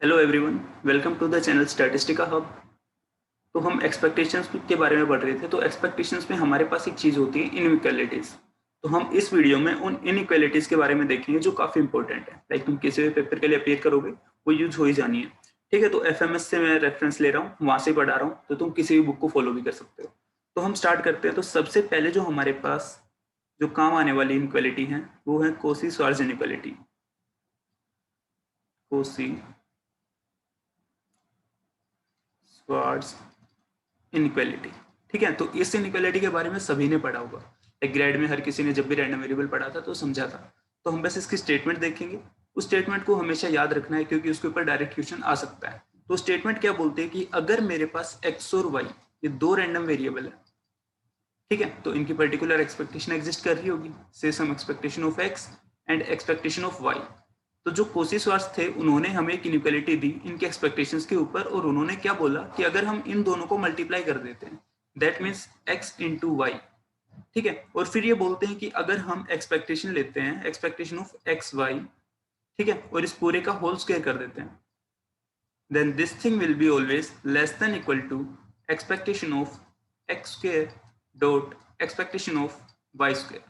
Hello everyone, welcome to the channel statistica hub. तो हम expectations के बारे में पढ़ रहे थे। तो एक्सपेक्टेशंस में हमारे पास एक चीज़ होती है इनइक्वालिटीज। तो हम इस वीडियो में उन इनइक्वालिटीज के बारे में देखेंगे जो काफ़ी इंपॉर्टेंट है। लाइक तुम किसी भी पेपर के लिए अपेयर करोगे, वो यूज हो ही जानी है। ठीक है, तो एफएमएस से मैं रेफरेंस ले रहा हूँ, वहाँ से पढ़ा रहा हूँ, तो तुम किसी भी बुक को फॉलो भी कर सकते हो। तो हम स्टार्ट करते हैं। तो सबसे पहले जो हमारे पास जो काम आने वाली इनइक्वालिटी है वो है कोसी श्वार्ज इनइक्वालिटी। कोसी श्वार्ज इनइक्वालिटी। ठीक है, तो इस इनइक्वालिटी के बारे में सभी ने पढ़ा होगा। एक ग्रेड में हर किसी ने जब भी रैंडम वेरिएबल पढ़ा था तो समझा था। तो हम बस इसकी स्टेटमेंट देखेंगे। उस स्टेटमेंट को हमेशा याद रखना है क्योंकि उसके ऊपर डायरेक्ट क्वेश्चन आ सकता है। तो स्टेटमेंट क्या बोलते हैं कि अगर मेरे पास एक्स और वाई ये दो रैंडम वेरिएबल है, ठीक है, तो इनकी पर्टिकुलर एक्सपेक्टेशन एग्जिस्ट कर रही होगी। Say sum expectation of X and expectation of Y. तो जो कोसी श्वार्ट्ज थे उन्होंने हमें एक इनइक्वालिटी दी इनके एक्सपेक्टेशंस के ऊपर, और उन्होंने क्या बोला कि अगर हम इन दोनों को मल्टीप्लाई कर देते हैं that means X into Y. ठीक है, और फिर ये बोलते हैं कि अगर हम एक्सपेक्टेशन लेते हैं एक्सपेक्टेशन ऑफ एक्स वाई, ठीक है, और इस पूरे का होल स्क्वायर कर देते हैं, then this thing will be always less than equal to expectation of x square dot expectation of y square।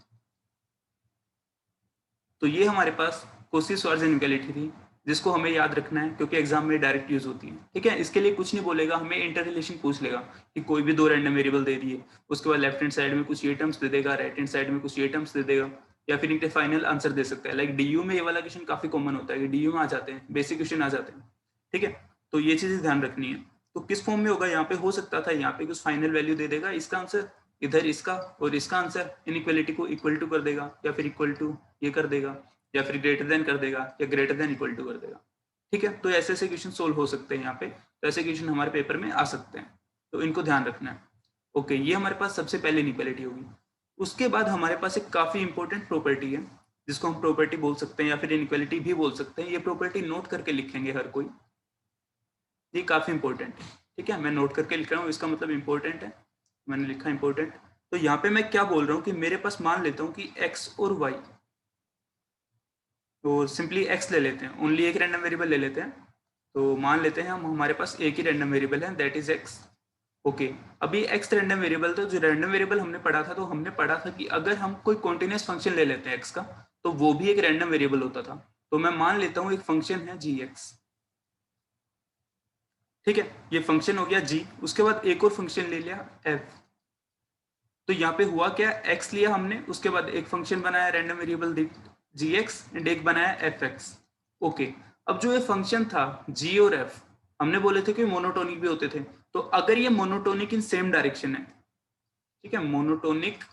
तो ये हमारे पास कोसी श्वार्ट्ज इनइक्वालिटी थी जिसको हमें याद रखना है क्योंकि एग्जाम में डायरेक्ट यूज होती है। ठीक है, इसके लिए कुछ नहीं बोलेगा, हमें इंटर रिलेशन पूछ लेगा कि कोई भी दो रैंडम वेरिएबल दे दिए, उसके बाद लेफ्ट हैंड साइड में कुछ ये टर्म्स दे देगा, राइट हैंड साइड में कुछ ये टर्म्स दे देगा, या फिर इनके फाइनल आंसर दे सकता है। लाइक डीयू में ये वाला क्वेश्चन काफी कॉमन होता है कि डीयू में आ जाते हैं, बेसिक क्वेश्चन आ जाते हैं। ठीक है, तो ये चीजें ध्यान रखनी है। तो किस फॉर्म में होगा, यहाँ पे हो सकता था यहाँ पे कुछ फाइनल वैल्यू दे देगा, इसका आंसर इधर इसका और इसका आंसर इनइक्वालिटी को इक्वल टू कर देगा, या फिर इक्वल टू ये कर देगा, या फिर ग्रेटर देन कर देगा, या ग्रेटर देन इक्वल टू कर देगा। ठीक है, तो ऐसे ऐसे क्वेश्चन सोल्व हो सकते हैं यहाँ पे। तो ऐसे क्वेश्चन हमारे पेपर में आ सकते हैं, तो इनको ध्यान रखना है। ओके, ये हमारे पास सबसे पहले इनइक्वालिटी होगी। उसके बाद हमारे पास एक काफी इंपॉर्टेंट प्रॉपर्टी है जिसको हम प्रॉपर्टी बोल सकते हैं या फिर इनइक्वालिटी भी बोल सकते हैं। ये प्रॉपर्टी नोट करके लिखेंगे हर कोई, ये काफी इंपॉर्टेंट है। ठीक है, मैं नोट करके लिख रहा हूँ, इसका मतलब इंपॉर्टेंट है, मैंने लिखा इंपॉर्टेंट। तो यहाँ पे मैं क्या बोल रहा हूँ कि मेरे पास मान लेता हूँ कि एक्स और वाई, तो सिंपली एक्स ले लेते हैं, ओनली एक रैंडम वेरिएबल ले लेते हैं। तो मान लेते हैं हम हमारे पास एक ही रैंडम वेरिएबल है दैट इज एक्स। ओके, अभी एक्स रैंडम वेरिएबल था, जो रैंडम वेरिएबल हमने पढ़ा था, तो हमने पढ़ा था कि अगर हम कोई कॉन्टिन्यूस फंक्शन ले लेते हैं एक्स का तो वो भी एक रैंडम वेरिएबल होता था। तो मैं मान लेता हूँ एक फंक्शन है जी एक्स। ठीक है, ये फंक्शन हो गया जी। उसके बाद एक और फंक्शन ले लिया एफ। तो यहाँ पे हुआ क्या, एक्स लिया हमने, उसके बाद एक फंक्शन बनाया random variable G X and एक बनाया एफ एक्स। ओके, अब जो ये फंक्शन था जी और एफ, हमने बोले थे कि मोनोटोनिक भी होते थे। तो अगर ये मोनोटोनिक इन सेम डायरेक्शन है, ठीक है, मोनोटोनिक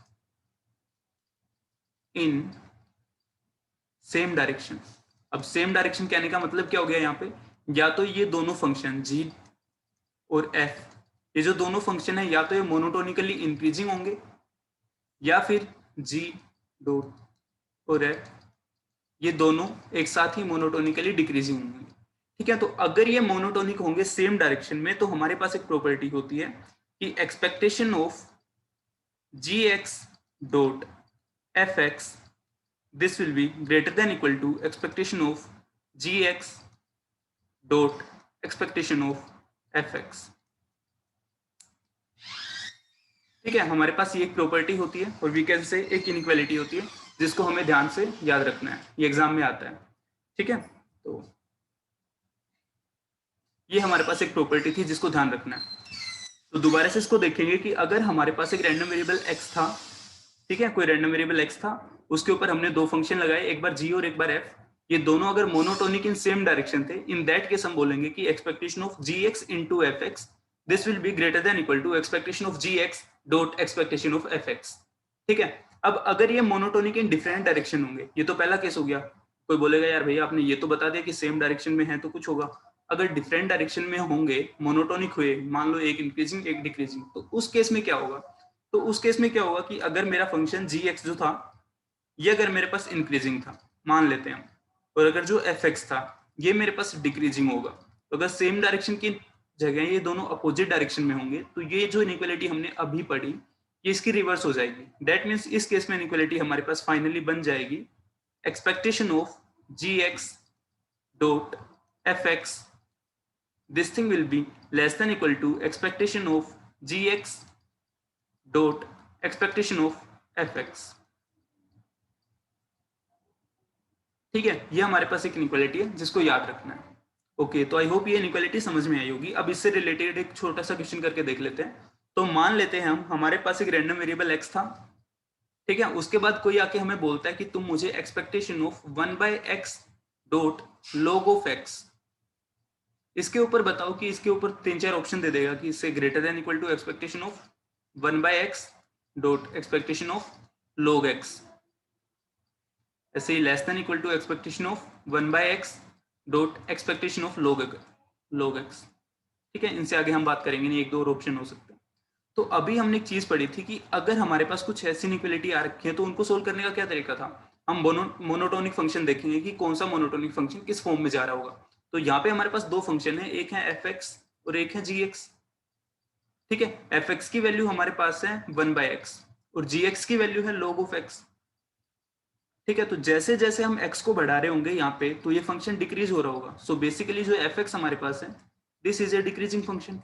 इन सेम डायरेक्शन। अब सेम डायरेक्शन कहने का मतलब क्या हो गया यहाँ पे, या तो ये दोनों फंक्शन जी और एफ, ये जो दोनों फंक्शन है या तो ये मोनोटोनिकली इंक्रीजिंग होंगे या फिर जी डॉट और एफ ये दोनों एक साथ ही मोनोटोनिकली डिक्रीजिंग होंगे। ठीक है, तो अगर ये मोनोटोनिक होंगे सेम डायरेक्शन में तो हमारे पास एक प्रॉपर्टी होती है कि expectation of G X dot F X this will be greater than equal to expectation of gx dot expectation of fx। ठीक है, हमारे पास ये एक प्रॉपर्टी होती है और वीकेंड से एक इनइक्वालिटी होती है जिसको हमें ध्यान से याद रखना है, ये एग्जाम में आता है। ठीक है, तो ये हमारे पास एक प्रॉपर्टी थी जिसको ध्यान रखना है। तो दोबारा से इसको देखेंगे कि अगर हमारे पास एक रैंडम वेरिएबल x था, ठीक है, कोई रैंडम वेरिएबल x था, उसके ऊपर हमने दो फंक्शन लगाए, एक बार g और एक बार f। ये दोनों अगर मोनोटोनिक इन सेम डायरेक्शन थे, इन दैट केस हम बोलेंगे कि expectation of gx into fx this will be greater than equal to expectation of gx dot expectation of fx। ठीक है, अब अगर ये मोनोटोनिक इन डिफरेंट डायरेक्शन होंगे, ये तो पहला केस हो गया। कोई बोलेगा यार भैया आपने ये तो बता दिया कि सेम डायरेक्शन में है तो कुछ होगा। अगर डिफरेंट डायरेक्शन में होंगे, मोनोटोनिक हुए, मान लो एक इंक्रीजिंग एक डिक्रीजिंग, तो उस केस में क्या होगा, तो उस केस में क्या होगा कि अगर मेरा फंक्शन जी एक्स जो था ये अगर मेरे पास इंक्रीजिंग था मान लेते हैं, और अगर जो एफ एक्स था ये मेरे पास डिक्रीजिंग होगा, तो अगर सेम डायरेक्शन की जगह ये दोनों अपोजिट डायरेक्शन में होंगे तो ये जो इनइक्वालिटी हमने अभी पढ़ी ये इसकी रिवर्स हो जाएगी। दैट मीन्स इस केस में इनइक्वालिटी हमारे पास फाइनली बन जाएगी expectation of G X dot F X this thing will be less than equal to expectation of gx dot expectation of fx। ठीक है, ये हमारे पास एक इनइक्वालिटी है जिसको याद रखना है। ओके, तो आई होप ये इनइक्वालिटी समझ में आई होगी। अब इससे रिलेटेड एक छोटा सा क्वेश्चन करके देख लेते हैं। तो मान लेते हैं हम, हमारे पास एक रैंडम वेरिएबल x था, ठीक है। उसके बाद कोई आके हमें बोलता है कि तुम मुझे expectation of 1/x dot log of x, इसके ऊपर बताओ कि इसके ऊपर 3-4 ऑप्शन दे देगा कि इससे greater than equal to expectation of 1/x dot expectation of log x, ऐसे ही less than equal to expectation of 1/x dot expectation of log x। ठीक है, इनसे आगे हम बात करेंगे नहीं, एक दो और ऑप्शन हो सकते हैं। तो अभी हमने एक चीज पढ़ी थी कि अगर हमारे पास कुछ ऐसी इनइक्वालिटी आ रखी है तो उनको सोल्व करने का क्या तरीका था। हम मोनोटोनिक फंक्शन देखेंगे कि कौन सा मोनोटोनिक फंक्शन किस फॉर्म में जा रहा होगा। तो यहाँ पे हमारे पास दो फंक्शन है, एक है fx और एक है gx। ठीक है, fx की वैल्यू हमारे पास है 1/x और gx की वैल्यू है log ऑफ x। ठीक है, तो जैसे जैसे हम x को बढ़ा रहे होंगे यहाँ पे तो ये फंक्शन डिक्रीज हो रहा होगा। सो बेसिकली जो fx हमारे पास है, this is A decreasing function.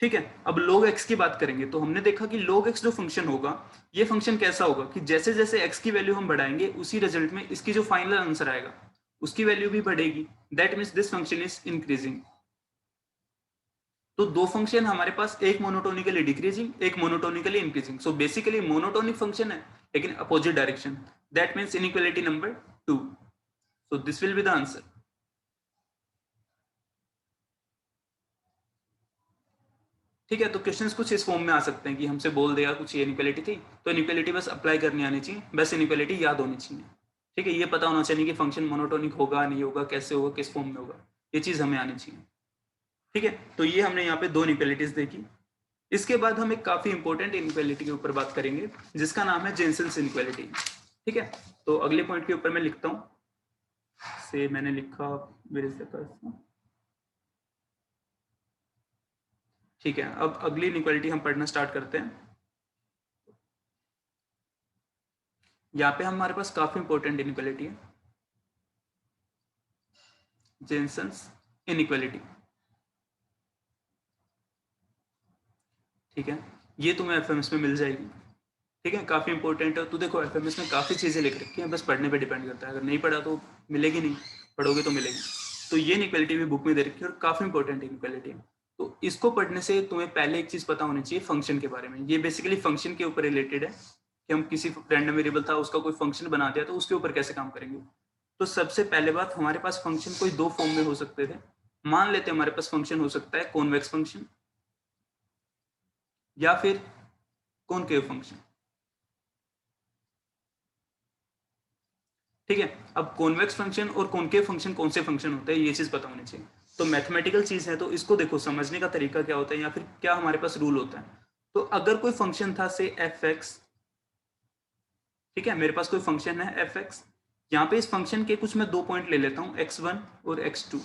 ठीक है, अब log x की बात करेंगे तो हमने देखा कि log x जो फंक्शन होगा, ये फंक्शन कैसा होगा कि जैसे जैसे x की वैल्यू हम बढ़ाएंगे उसी रिजल्ट में इसकी जो फाइनल आंसर आएगा उसकी वैल्यू भी बढ़ेगी। That means this function is increasing. तो दो फंक्शन हमारे पास, एक मोनोटोनिकली डिक्रीजिंग, एक monotonically increasing. So basically monotonic function है लेकिन opposite direction. That means inequality number 2। So this will be the answer. ठीक है, तो क्वेश्चंस कुछ इस फॉर्म में आ सकते हैं कि हमसे बोल देगा कुछ ये इनइक्वालिटी थी, तो इनइक्वालिटी बस अप्लाई करनी आनी चाहिए, बस इनइक्वालिटी याद होनी चाहिए। ठीक है, ये पता होना चाहिए कि फंक्शन मोनोटोनिक होगा नहीं होगा, कैसे होगा, किस फॉर्म में होगा, ये चीज हमें आनी चाहिए। ठीक है, तो ये हमने यहाँ पे दो इनइक्वालिटीज देखी। इसके बाद हम एक काफी इंपॉर्टेंट इनइक्वालिटी के ऊपर बात करेंगे जिसका नाम है जेनसेन्स इनइक्वालिटी। ठीक है, तो अगले पॉइंट के ऊपर मैं लिखता हूँ, से मैंने लिखा मेरे से पास। ठीक है, अब अगली इनइक्वालिटी हम पढ़ना स्टार्ट करते हैं। यहाँ पे हमारे पास काफी इंपॉर्टेंट इनइक्वालिटी है, जेनसेन्स इनइक्वालिटी। ठीक है, ये तुम्हें एफएमएस में मिल जाएगी। ठीक है, काफी इंपॉर्टेंट है। तो देखो एफएमएस में काफी चीजें लिख रखी हैं, बस पढ़ने पे डिपेंड करता है। अगर नहीं पढ़ा तो मिलेगी नहीं, पढ़ोगे तो मिलेगी। तो ये इनइक्वालिटी भी बुक में दे रखी है और काफी इंपॉर्टेंट इनइक्वालिटी है। तो इसको पढ़ने से तुम्हें पहले एक चीज पता होनी चाहिए फंक्शन के बारे में। ये बेसिकली फंक्शन के ऊपर रिलेटेड है कि हम किसी रैंडम वेरिएबल था उसका कोई फंक्शन बना दिया तो उसके ऊपर कैसे काम करेंगे। तो सबसे पहले बात, हमारे पास फंक्शन कोई दो फॉर्म में हो सकते थे। मान लेते हैं हमारे पास फंक्शन हो सकता है कॉन्वेक्स फंक्शन या फिर कॉनकेव फंक्शन। ठीक है, अब कॉन्वेक्स फंक्शन और कॉनकेव फंक्शन कौन से फंक्शन होते हैं ये चीज पता होनी चाहिए। तो मैथमेटिकल चीज है तो इसको देखो, समझने का तरीका क्या होता है या फिर क्या हमारे पास रूल होता है। तो अगर कोई फंक्शन था से एफ एक्स, ठीक है, मेरे पास कोई फंक्शन है एफ एक्स, यहाँ पे इस फंक्शन के कुछ मैं दो पॉइंट ले लेता हूँ x1 और x2।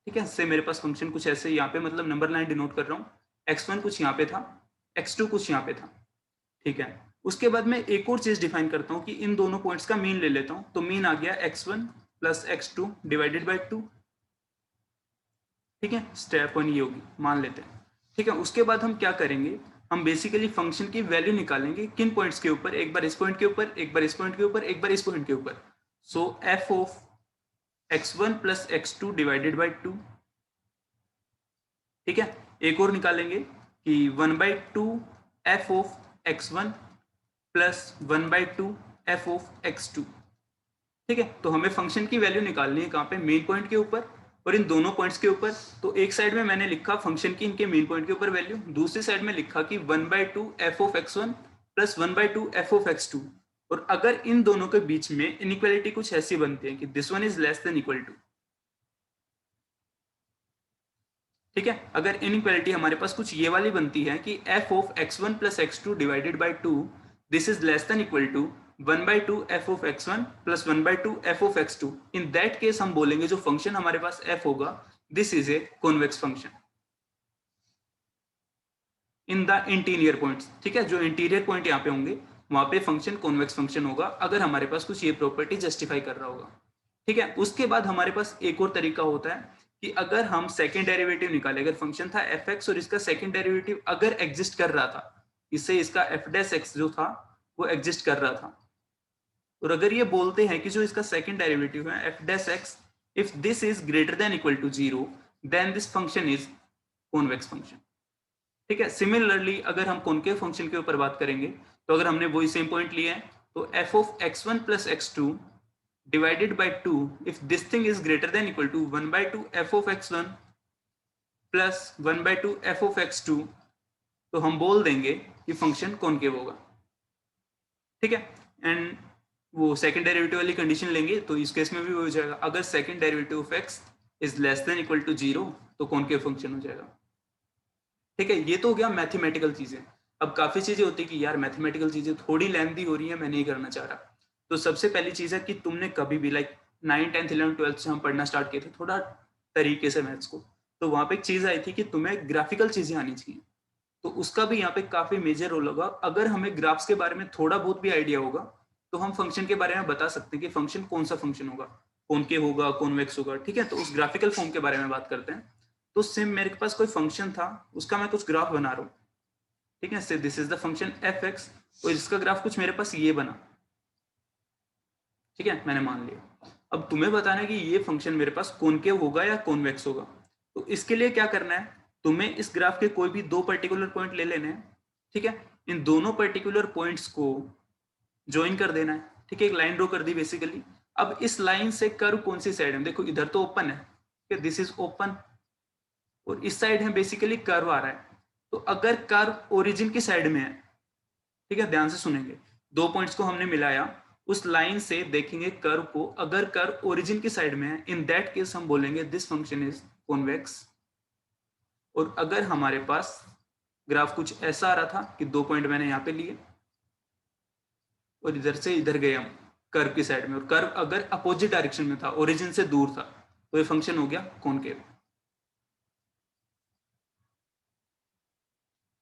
ठीक है, इससे मेरे पास फंक्शन कुछ ऐसे, यहाँ पे मतलब नंबर लाइन डिनोट कर रहा हूँ, x1 कुछ यहाँ पे था, x2 कुछ यहाँ पे था। ठीक है, उसके बाद मैं एक और चीज डिफाइन करता हूँ कि इन दोनों पॉइंट्स का मीन ले लेता हूँ। तो मीन आ गया x1 plus x2 divided by 2। ठीक है, स्टेप वन ये होगी, मान लेते हैं। ठीक है, उसके बाद हम क्या करेंगे, हम बेसिकली फंक्शन की वैल्यू निकालेंगे किन पॉइंट्स के ऊपर, एक बार इस पॉइंट के ऊपर, एक बार इस पॉइंट के ऊपर, एक बार इस पॉइंट के ऊपर। So F of x1 plus x2 divided by 2। ठीक है, एक और निकालेंगे कि 1/2 F of x1 plus 1/2 F of x2। ठीक है, तो हमें फंक्शन की वैल्यू निकालनी है कहाँ पे, मेन पॉइंट के ऊपर और इन दोनों पॉइंट्स के ऊपर। तो एक साइड में मैंने लिखा फंक्शन की इनके मेन पॉइंट के ऊपर वैल्यू, दूसरी साइड में लिखा कि 1/2 F of x1 plus 1/2 F of x2। और अगर इन दोनों के बीच में इनइक्वालिटी कुछ ऐसी बनती है कि this one is less than equal to. ठीक है, अगर इनइक्वालिटी हमारे पास कुछ ये वाली बनती है कि F of x1 plus x2 divided by 2 this is less than equal to 1/2 F of x1 plus 1/2 F of x2, in that case हम बोलेंगे जो फंक्शन हमारे पास f होगा this is a convex function in the interior points. ठीक है, जो interior point यहाँ पे होंगे वहां पे फंक्शन कॉन्वेक्स फंक्शन होगा अगर हमारे पास कुछ ये प्रॉपर्टी जस्टिफाई कर रहा होगा। ठीक है, उसके बाद हमारे पास एक और तरीका होता है कि अगर हम सेकेंड डेरिवेटिव निकाले, अगर फंक्शन था एफ एक्स और इसका सेकेंड डेरिवेटिव अगर एग्जिस्ट कर रहा था, इससे इसका एफ डैश एक्स जो था वो एग्जिस्ट कर रहा था, और अगर ये बोलते हैं कि जो इसका सेकेंड डेरिवेटिव है F dash X, if this is greater than equal to 0 then this function is convex function. ठीक है, सिमिलरली अगर हम कॉनकेव फंक्शन के ऊपर बात करेंगे, तो अगर हमने वही सेम पॉइंट लिए हैं, तो F of x1 plus x2 divided by 2 if this thing is greater than equal to 1/2 F of x1 plus 1/2 F of x2, तो हम बोल देंगे कि फंक्शन कॉनकेव होगा। ठीक है, एंड वो सेकंड डेरिवेटिव वाली कंडीशन लेंगे तो इस केस में भी हो जाएगा, अगर second derivative of x is less than equal to 0 तो कॉनकेव फंक्शन हो जाएगा। ठीक है, ये तो हो गया मैथमेटिकल चीजें। अब काफी चीजें होती है कि यार मैथमेटिकल चीजें थोड़ी लेंथी हो रही है, मैं नहीं करना चाह रहा। तो सबसे पहली चीज है कि तुमने कभी भी लाइक 9, 10, 11, 12 से हम पढ़ना स्टार्ट किए थे थोड़ा तरीके से मैथ्स को, तो वहां पे एक चीज आई थी कि तुम्हें ग्राफिकल चीजें आनी चाहिए, तो उसका भी यहाँ पे काफी मेजर रोल होगा। अगर हमें ग्राफ्स के बारे में थोड़ा बहुत भी आइडिया होगा तो हम फंक्शन के बारे में बता सकते हैं कि फंक्शन कौन सा फंक्शन होगा, कॉनकेव होगा, कॉन्वेक्स होगा। ठीक है, तो उस ग्राफिकल फॉर्म के बारे में बात करते हैं। तो सेम मेरे पास कोई फंक्शन था, उसका मैं कुछ ग्राफ बना रहा हूँ। ठीक है, से this is the function F x, और इसका ग्राफ कुछ मेरे पास ये बना। ठीक है, मैंने मान लिया। अब तुम्हें बताना है कि ये फंक्शन मेरे पास कॉनकेव होगा या कॉन्वेक्स होगा। तो इसके लिए क्या करना है, तुम्हें इस ग्राफ के कोई भी 2 पर्टिकुलर पॉइंट ले लेने हैं। ठीक है, इन दोनों पर्टिकुलर पॉइंट्स को ज्वाइन कर देना है। ठीक है, एक लाइन ड्रॉ कर दी बेसिकली। अब इस लाइन से कर्व कौन सी साइड है, देखो इधर तो ओपन है, ठीक है, दिस इज ओपन, और इस साइड है बेसिकली कर्व आ रहा है। तो अगर कर्व ओरिजिन की साइड में है, ठीक है, ध्यान से सुनेंगे, 2 पॉइंट्स को हमने मिलाया, उस लाइन से देखेंगे कर्व को, अगर कर्व ओरिजिन की साइड में है, इन दैट केस हम बोलेंगे दिस फंक्शन इज कॉन्वेक्स। और अगर हमारे पास ग्राफ कुछ ऐसा आ रहा था कि 2 पॉइंट मैंने यहाँ पे लिए और इधर से इधर गए हम कर्व की साइड में, और कर्व अगर अपोजिट डायरेक्शन में था, ओरिजिन से दूर था, तो ये फंक्शन हो गया कॉनकेव।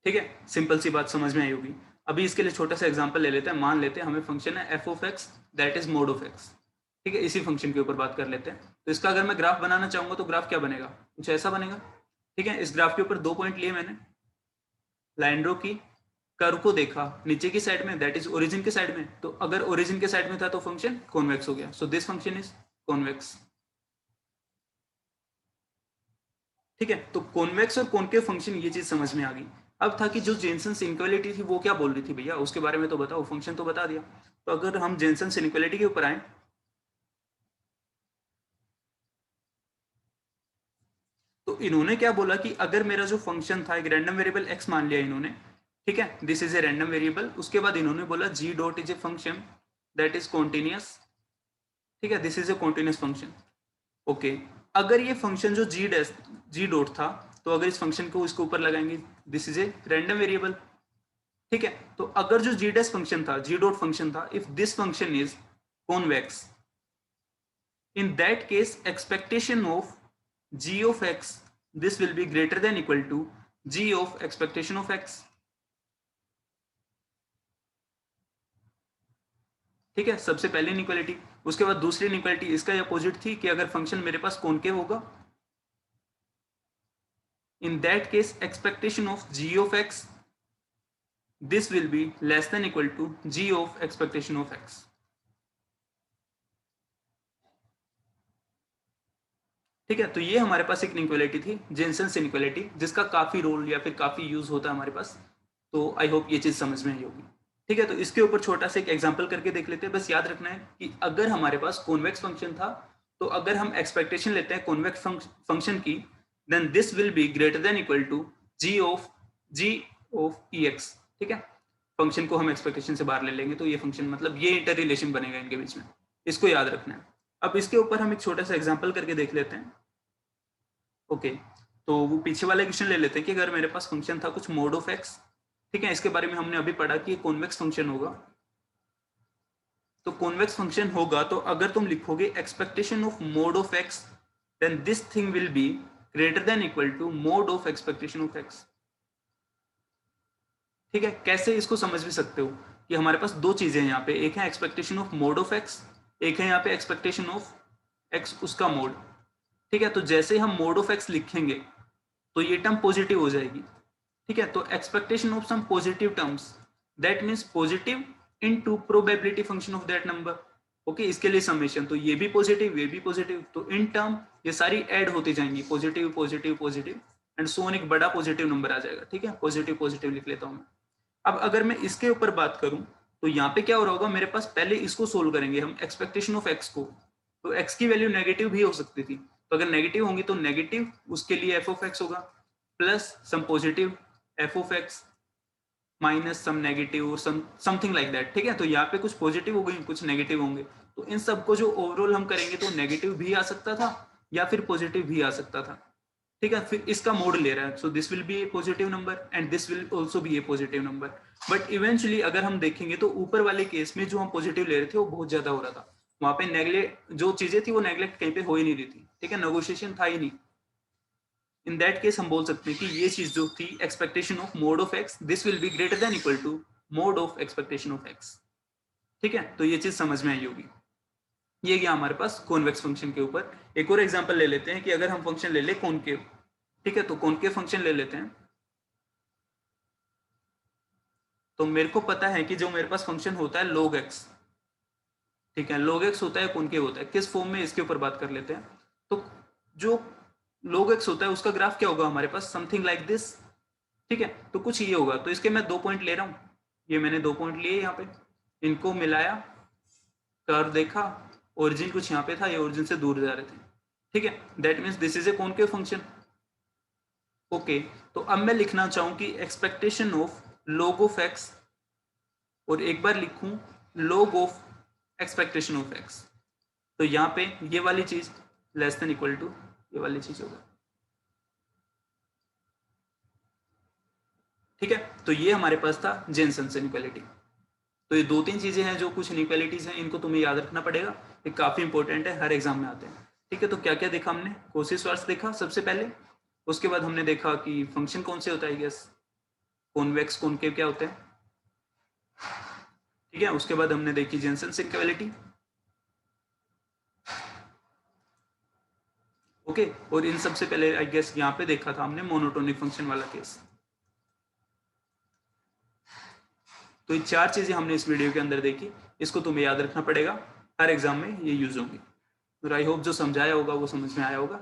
ठीक है, सिंपल सी बात समझ में आई होगी। अभी इसके लिए छोटा सा एग्जांपल ले लेते हैं। मान लेते हैं हमें फंक्शन है F of x that is mode of X. ठीक है, इसी फंक्शन के ऊपर बात कर लेते हैं। तो इसका अगर मैं ग्राफ बनाना चाहूंगा तो ग्राफ क्या बनेगा, कुछ ऐसा बनेगा। ठीक है, इस ग्राफ के ऊपर 2 पॉइंट लिए मैंने, लाइन ड्रॉ की, कर्व को देखा नीचे की साइड में, दैट इज ओरिजिन के साइड में, तो अगर ओरिजिन के साइड में था तो फंक्शन कॉन्वेक्स हो गया। So this function is convex. ठीक है, तो कॉन्वेक्स और कॉनकेव फंक्शन, ये चीज समझ में आ गई। अब था कि जो जेनसेंस इनइक्वालिटी थी वो क्या बोल रही थी भैया, उसके बारे में तो बताओ, फंक्शन तो बता दिया। तो अगर हम जेनसेंस इनइक्वालिटी के ऊपर आए, तो इन्होंने क्या बोला कि अगर मेरा जो फंक्शन था, एक रैंडम वेरिएबल एक्स मान लिया इन्होंने, ठीक है, this is a random variable. उसके बाद इन्होंने बोला g dot is a function that is continuous. ठीक है, this is a continuous function. Okay, अगर ये फंक्शन जो जी डॉट था, तो अगर इस फंक्शन को इसके ऊपर लगाएंगे, this is a random variable. ठीक है, तो अगर जो जी डैश फंक्शन था, जी डॉट फंक्शन था, if this function is convex, in that case expectation of g of x, this will be greater than equal to g of expectation of x। ठीक है, सबसे पहले इनइक्वालिटी। उसके बाद दूसरी इनइक्वालिटी इसका अपोजिट थी कि अगर फंक्शन मेरे पास कॉनकेव होगा, इन that case expectation of g of x, this will be less than equal to g of expectation of x। ठीक है, तो ये हमारे पास एक इनइक्वालिटी थी, जेनसेंस इनइक्वालिटी, जिसका काफी रोल या फिर काफी यूज होता है हमारे पास। तो आई होप ये चीज समझ में आई होगी। ठीक है, तो इसके ऊपर छोटा सा एक एग्जांपल करके देख लेते हैं। बस याद रखना है कि अगर हमारे पास कॉन्वेक्स फंक्शन था, तो अगर हम एक्सपेक्टेशन लेते हैं कॉन्वेक्स फंक्शन की, then this will be greater than equal to G of E X. ठीक है, फंक्शन को हम एक्सपेक्टेशन से बाहर ले लेंगे, तो ये फंक्शन मतलब ये इंटर रिलेशन बनेगा इनके बीच में, इसको याद रखना है। अब इसके ऊपर हम एक छोटा सा एग्जाम्पल करके देख लेते हैं। ओके, तो वो पीछे वाला क्वेश्चन ले लेते हैं कि अगर मेरे पास फंक्शन था कुछ मोड ऑफ एक्स। ठीक है, इसके बारे में हमने अभी पढ़ा कि कॉन्वेक्स फंक्शन होगा। तो कॉन्वेक्स फंक्शन होगा, तो अगर तुम लिखोगे expectation of mod of X, then this thing will be greater than equal to mod of expectation of X. ठीक है, कैसे इसको समझ भी सकते हो कि हमारे पास 2 चीजें हैं यहाँ पे, एक है expectation of mod of x, एक है यहाँ पे एक्सपेक्टेशन ऑफ एक्स उसका मोड। ठीक है, तो जैसे हम मोड ऑफ एक्स लिखेंगे तो ये टर्म पॉजिटिव हो जाएगी। ठीक है, तो expectation of some positive terms, that means positive into probability function of that number. Okay, इसके लिए समेशन, तो ये भी पॉजिटिव ये भी पॉजिटिव, तो इन टर्म ये सारी ऐड होती जाएंगी, positive positive positive and so on, एक बड़ा पॉजिटिव नंबर आ जाएगा। ठीक है, पॉजिटिव पॉजिटिव लिख लेता हूं मैं। अब अगर मैं इसके ऊपर बात करूं तो यहाँ पे क्या हो रहा होगा, मेरे पास पहले इसको सोल्व करेंगे हम, एक्सपेक्टेशन ऑफ एक्स को। तो एक्स की वैल्यू नेगेटिव भी हो सकती थी, तो अगर नेगेटिव होंगी तो नेगेटिव, उसके लिए एफ ऑफ एक्स होगा, plus some positive F of X minus some negative और समथिंग लाइक दैट। ठीक है, तो यहाँ पे कुछ पॉजिटिव हो गई, कुछ नेगेटिव होंगे, तो इन सबको जो ओवरऑल हम करेंगे तो नेगेटिव भी आ सकता था या फिर पॉजिटिव भी आ सकता था। ठीक है, फिर इसका मोड ले रहा है, so this will B A positive number and this will also be A positive number. But eventually अगर हम देखेंगे तो ऊपर वाले केस में जो हम पॉजिटिव ले रहे थे वो बहुत ज्यादा हो रहा था, वहां पे नेग्लेक्ट जो चीजें थी वो नेग्लेक्ट कहीं पे हो ही नहीं रही थी। ठीक है, नेगोशिएशन था ही नहीं। इन दैट केस हम बोल सकते हैं कि ये चीज जो थी expectation of mod of X, this will be greater than equal to mod of expectation of X. ठीक है, तो ये चीज समझ में आई होगी। ये गया हमारे पास कॉन्वेक्स फंक्शन के ऊपर। एक और एग्जांपल ले लेते हैं कि अगर हम फंक्शन ले ले कॉनकेव। ठीक है, तो कॉनकेव फंक्शन ले लेते हैं। तो मेरे को पता है कि जो मेरे पास फंक्शन होता है log x, ठीक है, log x होता है कॉनकेव होता है, किस फॉर्म में, इसके ऊपर बात कर लेते हैं। तो जो log x होता है उसका ग्राफ क्या होगा हमारे पास, समथिंग लाइक दिस। ठीक है, तो कुछ ये होगा, तो इसके मैं 2 पॉइंट ले रहा हूं, ये मैंने 2 पॉइंट लिए यहाँ पे, इनको मिलाया, कर्व देखा, ओरिजिन कुछ यहाँ पे था, ये ओरिजिन से दूर जा रहे थे। ठीक है, that means this is A concave function. Okay, तो अब मैं लिखना चाहूं कि expectation of log of x, और एक बार लिखूं log of expectation of x, तो यहाँ पे ये वाली चीज लेस देन इक्वल टू ये वाली चीज होगा। ठीक है, तो ये हमारे पास था जेनसेंस इनइक्वालिटी। तो ये 2-3 चीजें हैं जो कुछ इनइक्वालिटीज हैं, इनको तुम्हें याद रखना पड़ेगा, ये काफी इंपॉर्टेंट है, हर एग्जाम में आते हैं। ठीक है, तो क्या क्या देखा हमने, कोसी स्वार्स देखा सबसे पहले, उसके बाद हमने देखा कि फंक्शन कौन से होता है, यस कॉन्वेक्स कॉनकेव क्या होते हैं। ठीक है, उसके बाद हमने देखी जेनसेंस इनइक्वालिटी। ओके, और इन सबसे पहले आई गेस यहाँ पे देखा था हमने मोनोटोनिक फंक्शन वाला केस। तो ये 4 चीजें हमने इस वीडियो के अंदर देखी, इसको तुम्हें याद रखना पड़ेगा, हर एग्जाम में ये यूज होंगी। और आई होप जो समझाया होगा वो समझ में आया होगा।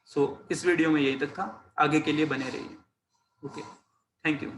सो इस वीडियो में यही तक था, आगे के लिए बने रहिए। Okay, thank you.